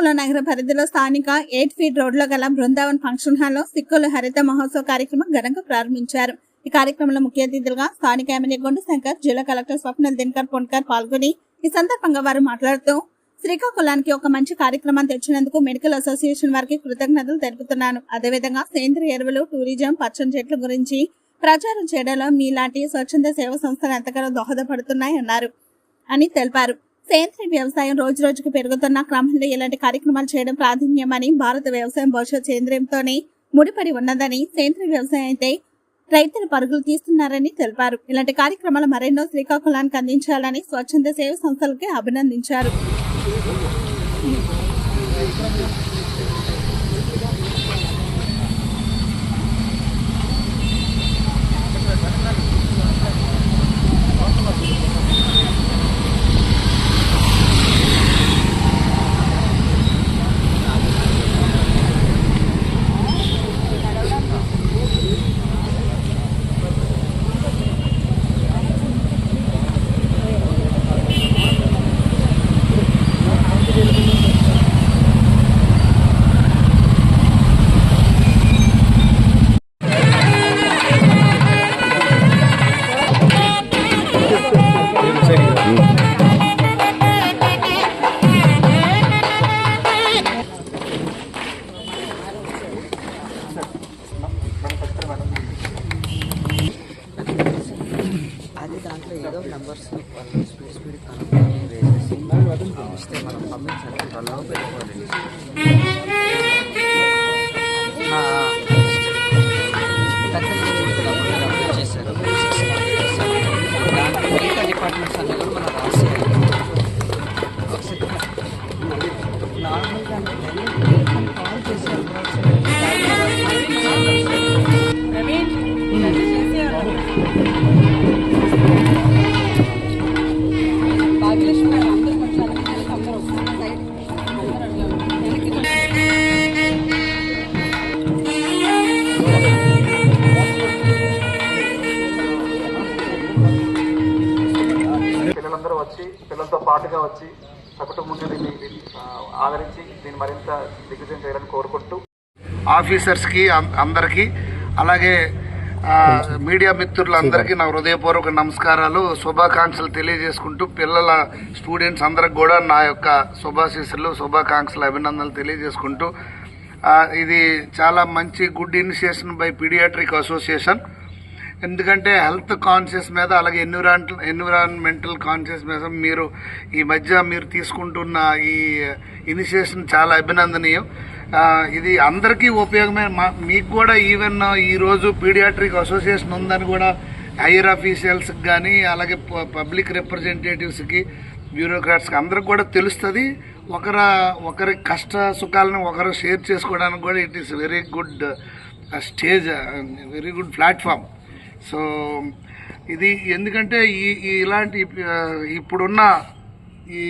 శ్రీకాకుళం నగర పరిధిలో స్థానిక 8 ఫీట్ రోడ్లో గల బృందావన్ ఫంక్షన్ హాల్లో సిక్కుల హరిత మహోత్సవ కార్యక్రమం ఘనంగా ప్రారంభించారు. ఈ కార్యక్రమంలో ముఖ్య అతిథులుగా స్థానిక ఎమ్మెల్యే గొండు శంకర్, జిల్లా కలెక్టర్ స్వప్నల్ దినకర్ పొన్కర్ పాల్గొని ఈ సందర్భంగా వారు మాట్లాడుతూ శ్రీకాకుళానికి ఒక మంచి కార్యక్రమం తెచ్చినందుకు మెడికల్ అసోసియేషన్ వారికి కృతజ్ఞతలు తెలుపుతున్నాను. అదేవిధంగా సేంద్రియ ఎరువులు, టూరిజం, పచ్చని చెట్ల గురించి ప్రచారం చేయడంలో మీలాంటి స్వచ్ఛంద సేవా సంస్థలు ఎంతగానో దోహదపడుతున్నాయన్నారు అని తెలిపారు. సేంద్రీయ వ్యవసాయం రోజు రోజుకు పెరుగుతున్న క్రమంలో ఇలాంటి కార్యక్రమాలు చేయడం ప్రాధాన్యమని, భారత వ్యవసాయం భవిష్యత్ సేంద్రియంతోనే ముడిపడి ఉన్నదని, సేంద్రీయ వ్యవసాయం అయితే రైతులు పరుగులు తీస్తున్నారని తెలిపారు. ఇలాంటి కార్యక్రమాలు మరెన్నో శ్రీకాకుళానికి అందించాలని స్వచ్ఛంద సేవా సంస్థలకి అభినందించారు. అది దాంట్లో ఏదో నెంబర్స్ వాళ్ళు స్పీడ్ కనుక్కొని వేసేసి ఇస్తే మనం పంపించాలి. వాళ్ళు పెట్టుకోవాలి. అప్లై చేశారు. దాంట్లో మిగతా డిపార్ట్మెంట్స్ అన్నీ కూడా మనం రాసేయాలి. నార్మల్గా కాల్ చేశారు. పిల్లలందరూ వచ్చి పిల్లలతో పాటుగా వచ్చి సకుటుంబంగా దీన్ని ఆదరించి దీన్ని మరింత దిగ్విజయం చేయాలని కోరుకుంటూ ఆఫీసర్స్కి అందరికీ అలాగే మీడియా మిత్రులందరికీ నా హృదయపూర్వక నమస్కారాలు, శుభాకాంక్షలు తెలియజేసుకుంటూ పిల్లల స్టూడెంట్స్ అందరికి కూడా నా యొక్క శుభాశీస్సులు, శుభాకాంక్షలు, అభినందనలు తెలియజేసుకుంటూ ఇది చాలా మంచి good initiation by pediatric association. ఎందుకంటే హెల్త్ కాన్షియస్ మీద అలాగే ఎన్విరాన్మెంటల్ కాన్షియస్ మీద ఈ మధ్య మీరు తీసుకుంటున్న ఈ ఇనిషియేషన్ చాలా అభినందనీయం. ఇది అందరికీ ఉపయోగమే. మీకు కూడా ఈవెన్ ఈరోజు పీడియాట్రిక్ అసోసియేషన్ ఉందని కూడా హైయర్ ఆఫీషియల్స్కి కానీ అలాగే పబ్లిక్ రిప్రజెంటేటివ్స్కి, బ్యూరోక్రాట్స్కి అందరికి కూడా తెలుస్తుంది. ఒకరి కష్ట సుఖాలను ఒకరు షేర్ చేసుకోవడానికి కూడా it is very good stage, very good platform. So ఇది ఎందుకంటే ఇలాంటి ఇప్పుడున్న ఈ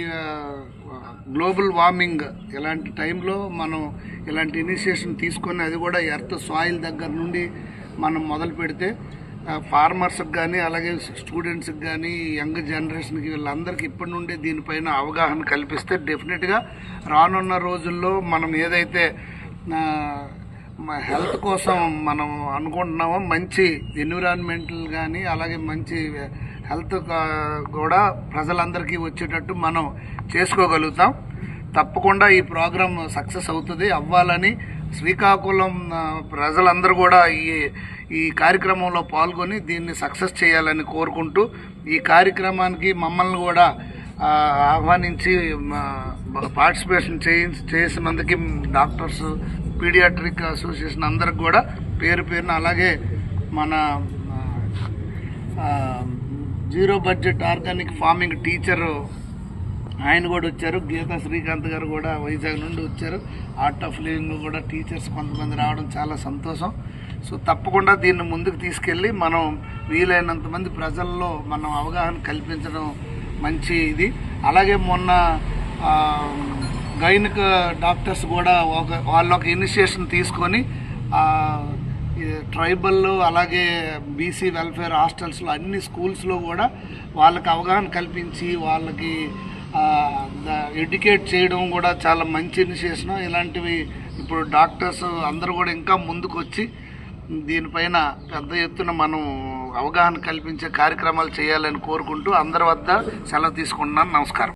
గ్లోబల్ వార్మింగ్ ఇలాంటి టైంలో మనం ఇలాంటి ఇనిషియేషన్ తీసుకొని అది కూడా ఎర్త్ సాయిల్ దగ్గర నుండి మనం మొదలు పెడితే ఫార్మర్స్కి కానీ అలాగే స్టూడెంట్స్కి కానీ యంగ్ జనరేషన్కి వీళ్ళందరికీ ఇప్పటి నుండే దీనిపైన అవగాహన కల్పిస్తే డెఫినెట్గా రానున్న రోజుల్లో మనం ఏదైతే హెల్త్ కోసం మనం అనుకుంటున్నామో మంచి ఎన్విరాన్మెంటల్ కానీ అలాగే మంచి హెల్త్ కూడా ప్రజలందరికీ వచ్చేటట్టు మనం చేసుకోగలుగుతాం. తప్పకుండా ఈ ప్రోగ్రాం సక్సెస్ అవ్వాలని శ్రీకాకుళం ప్రజలందరూ కూడా ఈ కార్యక్రమంలో పాల్గొని దీన్ని సక్సెస్ చేయాలని కోరుకుంటూ ఈ కార్యక్రమానికి మమ్మల్ని కూడా ఆహ్వానించి పార్టిసిపేషన్ చేసినందుకు డాక్టర్స్, పీడియాట్రిక్ అసోసియేషన్ అందరికి కూడా పేరు పేరున అలాగే మన zero budget organic farming teacher ఆయన కూడా వచ్చారు. గీతా శ్రీకాంత్ గారు కూడా వైజాగ్ నుండి వచ్చారు. ఆర్ట్ ఆఫ్ లివింగ్ కూడా టీచర్స్ కొంతమంది రావడం చాలా సంతోషం. సో తప్పకుండా దీన్ని ముందుకు తీసుకెళ్ళి మనం వీలైనంత మంది ప్రజల్లో మనం అవగాహన కల్పించడం మంచి ఇది. అలాగే మొన్న గైనిక్ డాక్టర్స్ కూడా వాళ్ళొక ఇనిషియేషన్ తీసుకొని ట్రైబల్లో అలాగే బీసీ వెల్ఫేర్ హాస్టల్స్లో అన్ని స్కూల్స్లో కూడా వాళ్ళకి అవగాహన కల్పించి వాళ్ళకి ఎడ్యుకేట్ చేయడం కూడా చాలా మంచి ఇనిషియేషన్. ఇలాంటివి ఇప్పుడు డాక్టర్స్ అందరూ కూడా ఇంకా ముందుకు వచ్చి దీనిపైన పెద్ద ఎత్తున మనం అవగాహన కల్పించే కార్యక్రమాలు చేయాలని కోరుకుంటూ అందరి వద్ద సెలవు తీసుకుంటున్నాను. నమస్కారం.